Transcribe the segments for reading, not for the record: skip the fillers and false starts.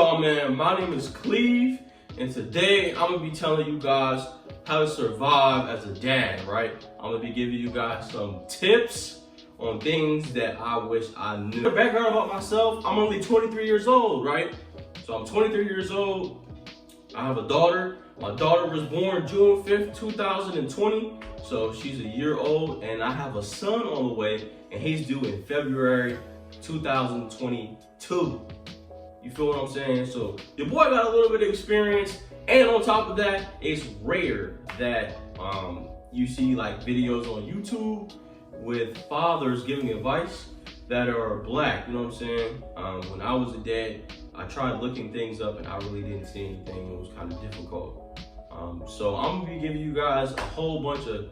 y'all, man? My name is Cleve, and today I'm gonna be telling you guys how to survive as a dad, right? I'm gonna be giving you guys some tips on things that I wish I knew. The background about myself, I'm only 23 years old, right? So I'm 23 years old. I have a daughter. My daughter was born June 5th, 2020. So she's a year old, and I have a son on the way, and he's due in February 2022. You feel what I'm saying? So your boy got a little bit of experience, and on top of that, it's rare that you see like videos on YouTube with fathers giving advice that are black. You know what I'm saying? When I was a dad, I tried looking things up, and I really didn't see anything. It was kind of difficult. So I'm gonna be giving you guys a whole bunch of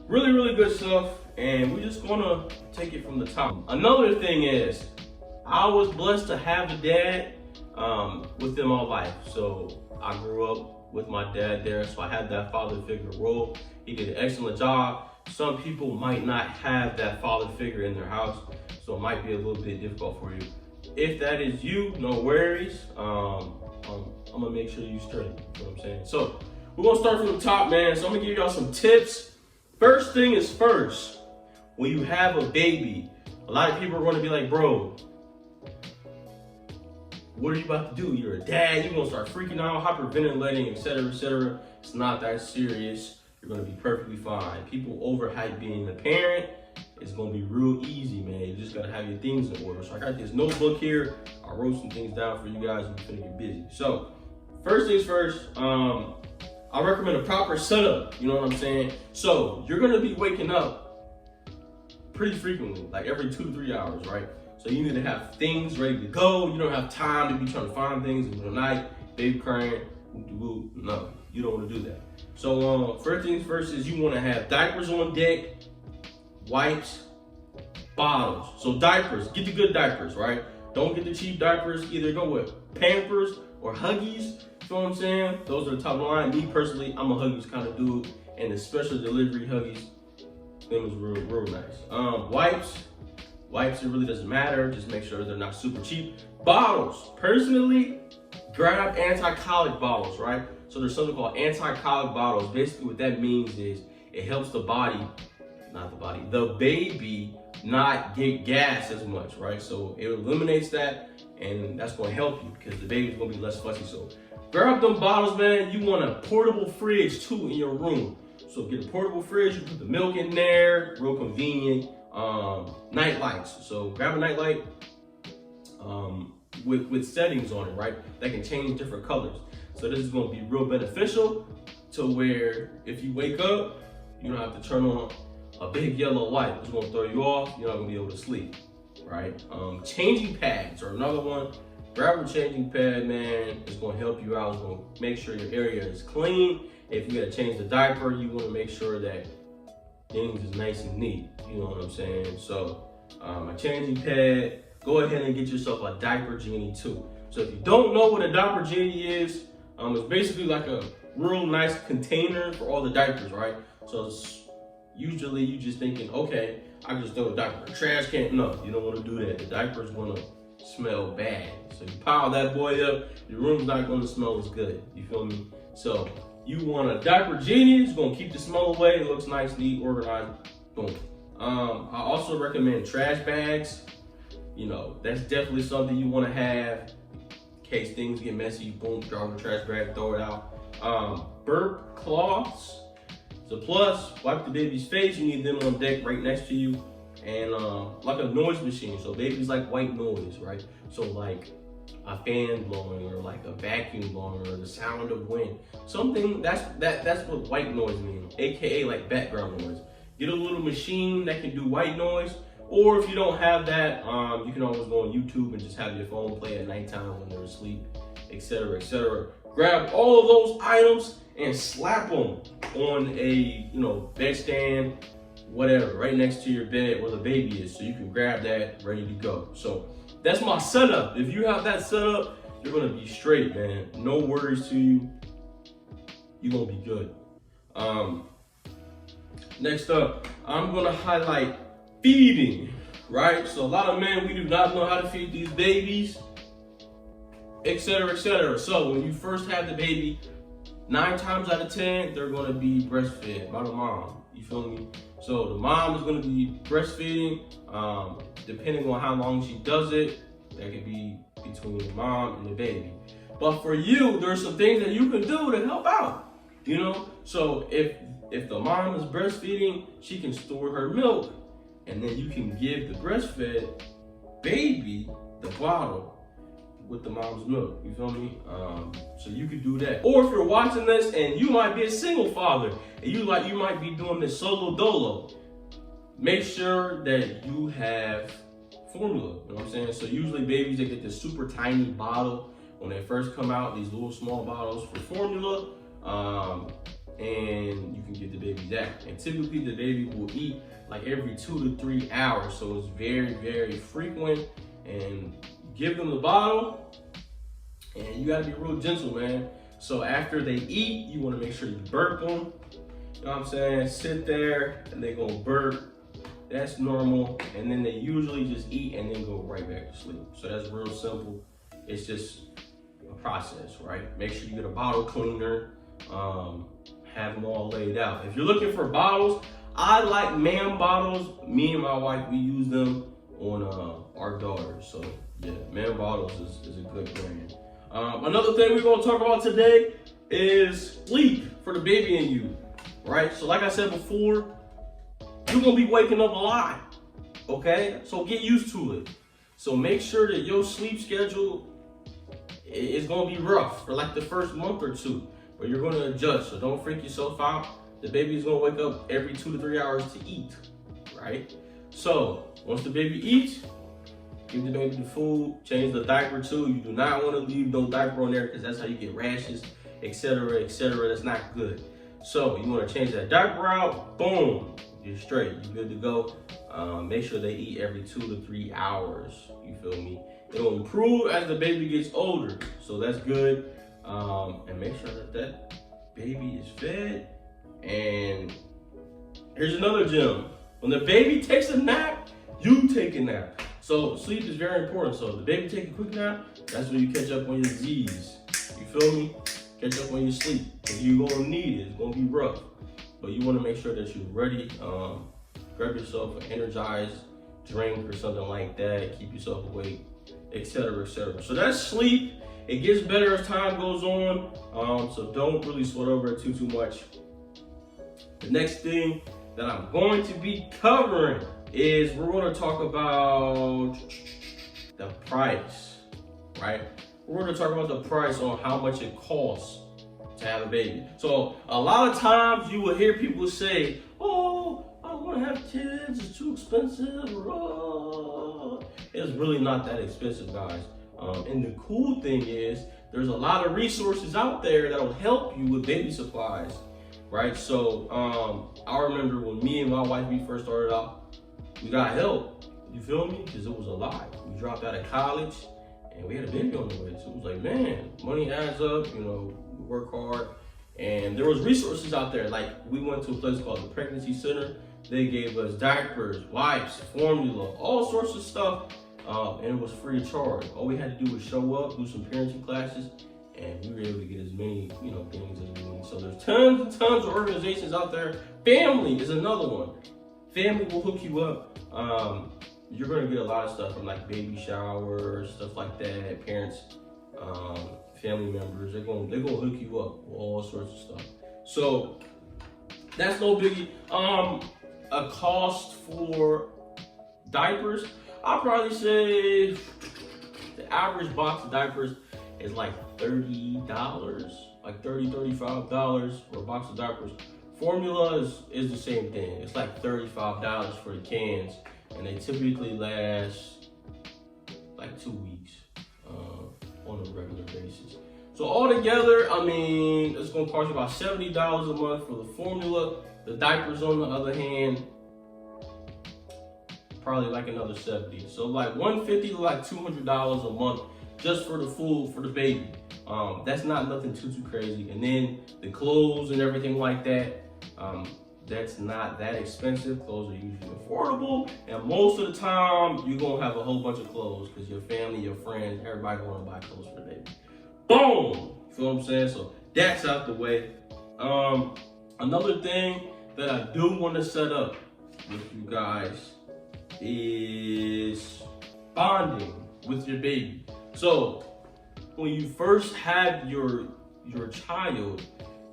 really good stuff, and we're just gonna take it from the top. Another thing is, I was blessed to have a dad within my life. So I grew up with my dad there, so I had that father figure role. He did an excellent job. Some people might not have that father figure in their house, so it might be a little bit difficult for you. If that is you, no worries. I'm gonna make sure you straight, you know what I'm saying? So we're gonna start from the top, man. So I'm gonna give y'all some tips. First thing is first, when you have a baby, a lot of people are gonna be like, bro, what are you about to do? You're a dad, you're gonna start freaking out, hyperventilating, etc., etc. It's not that serious. You're gonna be perfectly fine. People overhype being a parent. It's gonna be real easy, man. You just gotta have your things in order. So I got this notebook here. I wrote some things down for you guys and we're gonna get busy. So, first things first, I recommend a proper setup, you know what I'm saying? So, you're gonna be waking up pretty frequently, like every 2 to 3 hours, right? So you need to have things ready to go. You don't have time to be trying to find things in the middle of the night, baby crying, whoop-de-whoop. No, you don't wanna do that. So, first things first is you wanna have diapers on deck, wipes, bottles. So diapers, get the good diapers, right? Don't get the cheap diapers. Either go with Pampers or Huggies. You know what I'm saying? Those are the top line. Me personally, I'm a Huggies kind of dude, and the special delivery Huggies, them is real nice. Wipes, it really doesn't matter. Just make sure they're not super cheap. Bottles, personally, grab anti-colic bottles, right? So there's something called anti-colic bottles. Basically what that means is it helps the baby not get gas as much, right? So it eliminates that, and that's gonna help you because the baby's gonna be less fussy. So grab them bottles, man. You want a portable fridge too in your room. So get a portable fridge, you put the milk in there, real convenient. Night lights. So grab a night light with settings on it, right? That can change different colors. So this is gonna be real beneficial to where if you wake up, you don't have to turn on a big yellow light. It's gonna throw you off. You're not gonna be able to sleep, right? Changing pads are another one. Grab a changing pad, man. It's gonna help you out. It's gonna make sure your area is clean. If you gotta change the diaper, you wanna make sure that things is nice and neat. You know what I'm saying? So a changing pad, go ahead and get yourself a diaper genie too. So if you don't know what a diaper genie is, it's basically like a real nice container for all the diapers, right? So it's usually you just thinking, okay, I just throw a diaper in a trash can. No, you don't want to do that. The diaper's gonna smell bad. So you pile that boy up, your room's not gonna smell as good. You feel me? So you want a diaper genie. It's gonna keep the smell away. It looks nice, neat, organized. Boom. I also recommend trash bags. You know, that's definitely something you want to have in case things get messy. Boom, drop the trash bag, throw it out. Burp cloths. So plus, wipe the baby's face. You need them on deck right next to you. And like a noise machine. So babies like white noise, right? So like a fan blowing or like a vacuum blowing or the sound of wind. Something that's what white noise means, aka like background noise. Get a little machine that can do white noise, or if you don't have that, you can always go on YouTube and just have your phone play at nighttime when they're asleep, etc., etc. Grab all of those items and slap them on a bed stand, whatever, right next to your bed where the baby is, so you can grab that ready to go. So that's my setup. If you have that setup, you're gonna be straight, man. No worries to you. You're gonna be good. Next up, I'm gonna highlight feeding, right? So a lot of men, we do not know how to feed these babies. etc., etc. So when you first have the baby, 9 times out of 10, they're gonna be breastfed by the mom. You feel me? So the mom is gonna be breastfeeding, depending on how long she does it. That could be between the mom and the baby. But for you, there's some things that you can do to help out, you know? So if the mom is breastfeeding, she can store her milk, and then you can give the breastfed baby the bottle with the mom's milk, you feel me? So you could do that. Or if you're watching this and you might be a single father, and you might be doing this solo dolo, make sure that you have formula, you know what I'm saying? So usually babies, they get this super tiny bottle when they first come out, these little small bottles for formula, and you can give the baby that. And typically the baby will eat like every 2 to 3 hours, so it's very, very frequent. And give them the bottle, and you gotta be real gentle, man. So after they eat, you wanna make sure you burp them. You know what I'm saying? Sit there and they gonna burp. That's normal. And then they usually just eat and then go right back to sleep. So that's real simple. It's just a process, right? Make sure you get a bottle cleaner, have them all laid out. If you're looking for bottles, I like man bottles. Me and my wife, we use them on our daughters. So yeah, man bottles is a good brand. Another thing we're gonna talk about today is sleep for the baby and you, right? So like I said before, you're gonna be waking up a lot, okay? So get used to it. So make sure that your sleep schedule is gonna be rough for like the first month or 2, but you're gonna adjust. So don't freak yourself out. The baby is gonna wake up every 2 to 3 hours to eat, right? So once the baby eats, give the baby the food, change the diaper too. You do not want to leave no diaper on there because that's how you get rashes, etc., etc. That's not good. So you want to change that diaper out, boom, you're straight, you're good to go. Make sure they eat every 2 to 3 hours, you feel me? It'll improve as the baby gets older, so that's good. And make sure that baby is fed. And here's another gem. When the baby takes a nap, you take a nap. So sleep is very important. So if the baby take a quick nap, that's when you catch up on your Z's. You feel me? Catch up on your sleep. Because you're gonna need it. It's gonna be rough. But you wanna make sure that you're ready. Grab yourself an energized drink or something like that. Keep yourself awake, etc., etc. So that's sleep. It gets better as time goes on. So don't really sweat over it too much. The next thing that I'm going to be covering is we're going to talk about the price, right? We're going to talk about the price on how much it costs to have a baby. So a lot of times you will hear people say, oh, I want to have kids, it's too expensive. It's really not that expensive, guys. And the cool thing is there's a lot of resources out there that will help you with baby supplies. Right, so I remember when me and my wife, we first started out, we got help, you feel me? Because it was a lot. We dropped out of college and we had a baby on the way. So it was like, man, money adds up, you know, we work hard. And there was resources out there. Like we went to a place called the Pregnancy Center. They gave us diapers, wipes, formula, all sorts of stuff. And it was free of charge. All we had to do was show up, do some parenting classes, and we were able to get as many, you know, things as we need. So there's tons and tons of organizations out there. Family is another one. Family will hook you up. You're gonna get a lot of stuff from like baby showers, stuff like that. Parents, family members, they're gonna hook you up with all sorts of stuff. So that's no biggie. A cost for diapers, I'll probably say the average box of diapers is like $30, like $30, $35 for a box of diapers. Formula is the same thing. It's like $35 for the cans, and they typically last like 2 weeks on a regular basis. So altogether, I mean, it's gonna cost you about $70 a month for the formula. The diapers, on the other hand, probably like another 70. So like $150 to like $200 a month just for the food for the baby. That's not nothing too crazy. And then the clothes and everything like that, that's not that expensive. Clothes are usually affordable, and most of the time you're gonna have a whole bunch of clothes because your family, your friends, everybody gonna buy clothes for the baby. boom. You feel what I'm saying? So that's out the way. Another thing that I do want to set up with you guys is bonding with your baby. So when you first have your child,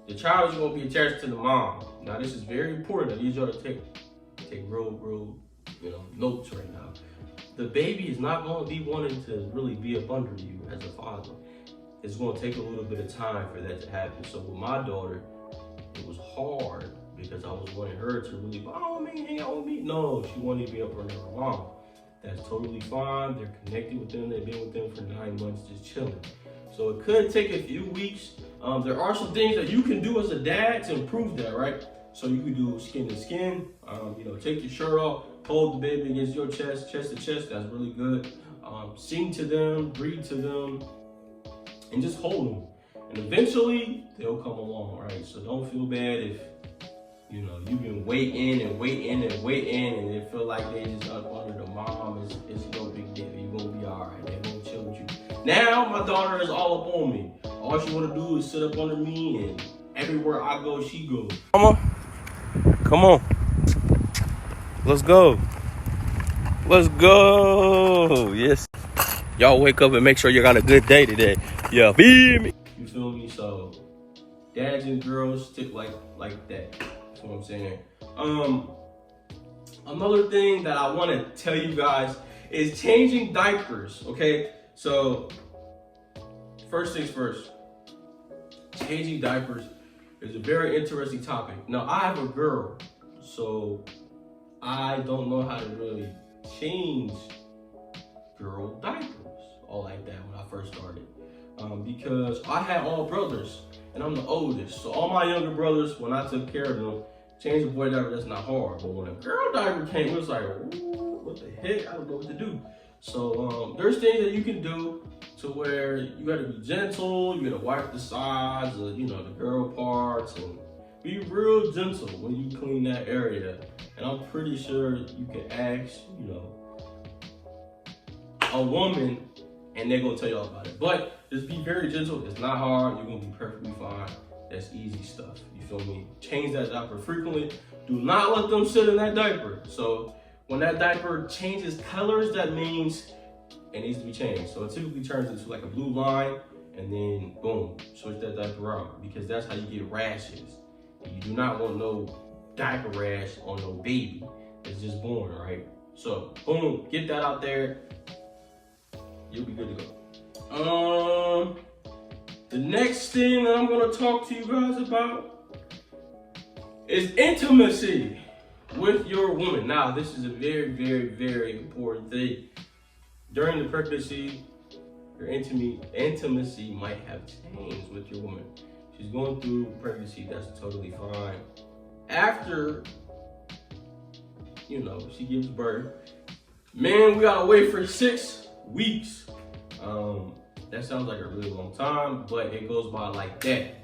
the child is going to be attached to the mom. Now this is very important. I need y'all to take real notes right now. The baby is not going to be wanting to really be up under you as a father. It's going to take a little bit of time for that to happen. So with my daughter, it was hard because I was wanting her to really follow me, hang out with me. No, she wanted to be up under her mom. That's totally fine. They're connected with them. They've been with them for 9 months, just chilling. So it could take a few weeks. There are some things that you can do as a dad to improve that, right? So you can do skin to skin. Take your shirt off, hold the baby against your chest, chest to chest. That's really good. Sing to them, breathe to them, and just hold them. And eventually they'll come along, right? So don't feel bad if you've been waiting and it feel like they just up under the mom. It's no big deal. You're gonna be all right. They're gonna chill with you. Now my daughter is all up on me. All she wanna do is sit up under me, and everywhere I go, she goes. Mama, come on. Let's go. Let's go. Yes. Y'all wake up and make sure you got a good day today. Yeah, feel me? You feel me? So dads and girls stick like that. That's what I'm saying. Another thing that I want to tell you guys is changing diapers. Okay, so first things first, changing diapers is a very interesting topic. Now I have a girl, so I don't know how to really change girl diapers all like that when I first started, because I had all brothers and I'm the oldest. So all my younger brothers, when I took care of them, change a boy diaper, that's not hard. But when a girl diaper came, it was like, ooh, what the heck? I don't know what to do. So there's things that you can do to where you gotta be gentle, you gotta wipe the sides of, the girl parts, and be real gentle when you clean that area. And I'm pretty sure you can ask, a woman, and they're gonna tell you all about it. But just be very gentle. It's not hard. You're gonna be perfectly fine. That's easy stuff. You feel me? Change that diaper frequently. Do not let them sit in that diaper. So when that diaper changes colors, that means it needs to be changed. So it typically turns into like a blue line, and then boom, switch that diaper out, because that's how you get rashes. You do not want no diaper rash on no baby that's just born, right? So boom, get that out there. You'll be good to go. The next thing that I'm gonna talk to you guys about is intimacy with your woman. Now, this is a very, very, very important thing. During the pregnancy, your intimacy might have changed with your woman. She's going through pregnancy, that's totally fine. After, she gives birth, man, we gotta wait for 6 weeks. That sounds like a really long time, but it goes by like that.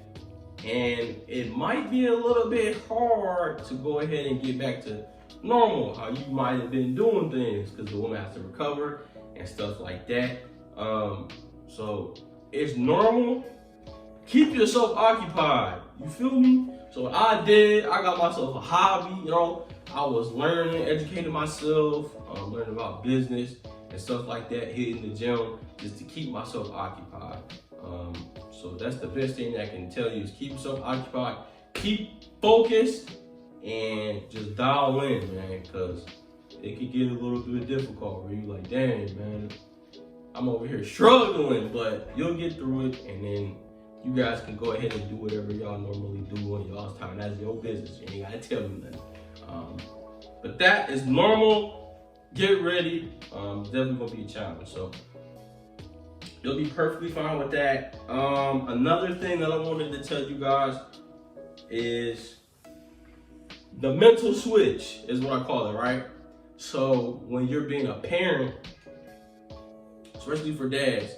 And it might be a little bit hard to go ahead and get back to normal, how you might have been doing things, because the woman has to recover and stuff like that. So it's normal. Keep yourself occupied. You feel me? So what I did, I got myself a hobby, I was learning, educating myself, learning about business and stuff like that, hitting the gym, just to keep myself occupied. So that's the best thing I can tell you, is keep yourself occupied, keep focused, and just dial in, man, because it could get a little bit difficult where you're like, dang, man, I'm over here struggling, but you'll get through it, and then you guys can go ahead and do whatever y'all normally do on y'all's time. That's your business. You ain't gotta tell me nothing. But that is normal. Get ready. Definitely gonna be a challenge. So you'll be perfectly fine with that. Another thing that I wanted to tell you guys is the mental switch, is what I call it, right? So when you're being a parent, especially for dads,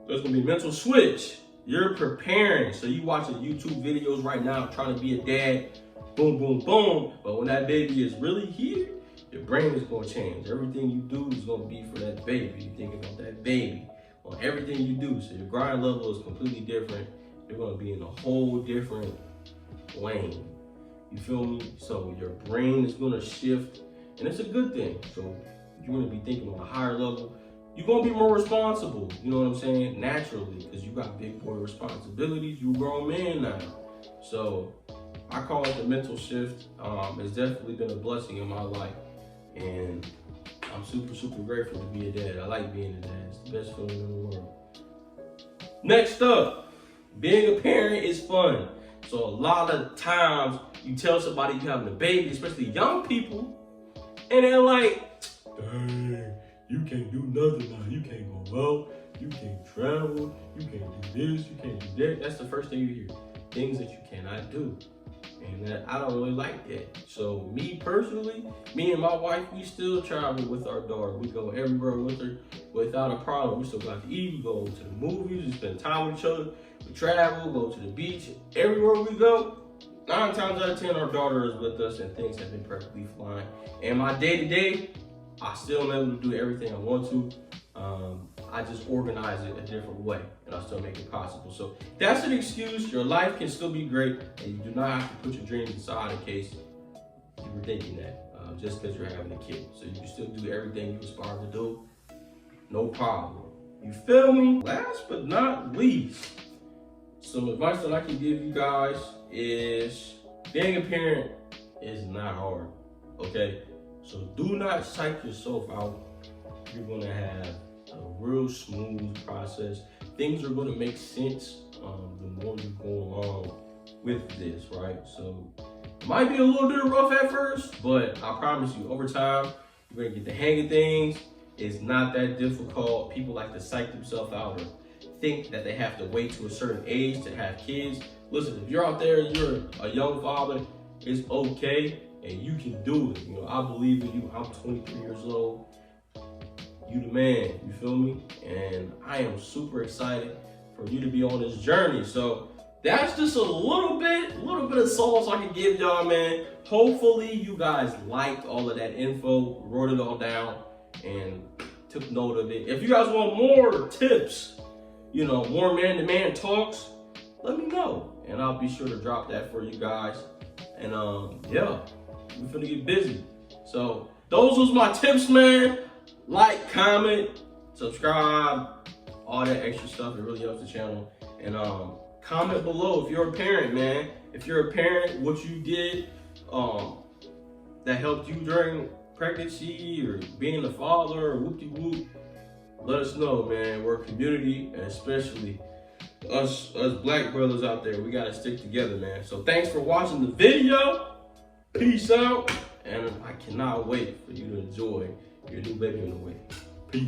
there's gonna be a mental switch. You're preparing. So you watching YouTube videos right now, trying to be a dad, boom, boom, boom. But when that baby is really here, your brain is gonna change. Everything you do is gonna be for that baby. You're thinking about that baby on everything you do. So your grind level is completely different. You're gonna be in a whole different lane. You feel me? So your brain is gonna shift, and it's a good thing. So you're gonna be thinking on a higher level. You're gonna be more responsible, you know what I'm saying? Naturally, because you got big boy responsibilities. You a grown man now. So I call it the mental shift. It's definitely been a blessing in my life. And I'm super, super grateful to be a dad. I like being a dad. It's the best feeling in the world. Next up, being a parent is fun. So a lot of times you tell somebody you're having a baby, especially young people, and they're like, dang, you can't do nothing now. You can't go out, you can't travel, you can't do this, you can't do that. That's the first thing you hear. Things that you cannot do. And I don't really like that. So me personally, me and my wife, we still travel with our daughter. We go everywhere with her without a problem. We still go out to eat, we go to the movies, we spend time with each other, we travel, go to the beach. Everywhere we go, 9 times out of 10, our daughter is with us and things have been perfectly fine. And my day-to-day, I still am able to do everything I want to. I just organize it a different way and I still make it possible. So that's an excuse. Your life can still be great and you do not have to put your dreams aside in case you were thinking that just because you're having a kid. So you can still do everything you aspire to do. No problem. You feel me? Last but not least, some advice that I can give you guys is being a parent is not hard, okay? So do not psych yourself out. You're gonna have a real smooth process. Things are gonna make sense the more you go along with this, right? So it might be a little bit rough at first, but I promise you, over time, you're gonna get the hang of things. It's not that difficult. People like to psych themselves out or think that they have to wait to a certain age to have kids. Listen, if you're out there, you're a young father, it's okay, and you can do it. You know, I believe in you. I'm 23 years old. You the man, you feel me? And I am super excited for you to be on this journey. So that's just a little bit of sauce I can give y'all, man. Hopefully you guys liked all of that info, wrote it all down, and took note of it. If you guys want more tips, you know, more man-to-man talks, let me know. And I'll be sure to drop that for you guys. And yeah, we're finna get busy. So those was my tips, man. Like, comment, subscribe, all that extra stuff. It really helps the channel. And comment below if you're a parent, man. If you're a parent, what you did that helped you during pregnancy or being a father or whoop-de-whoop. Let us know, man. We're a community, and especially us black brothers out there, we gotta stick together, man. So thanks for watching the video. Peace out. And I cannot wait for you to enjoy your new baby on the way. Peace.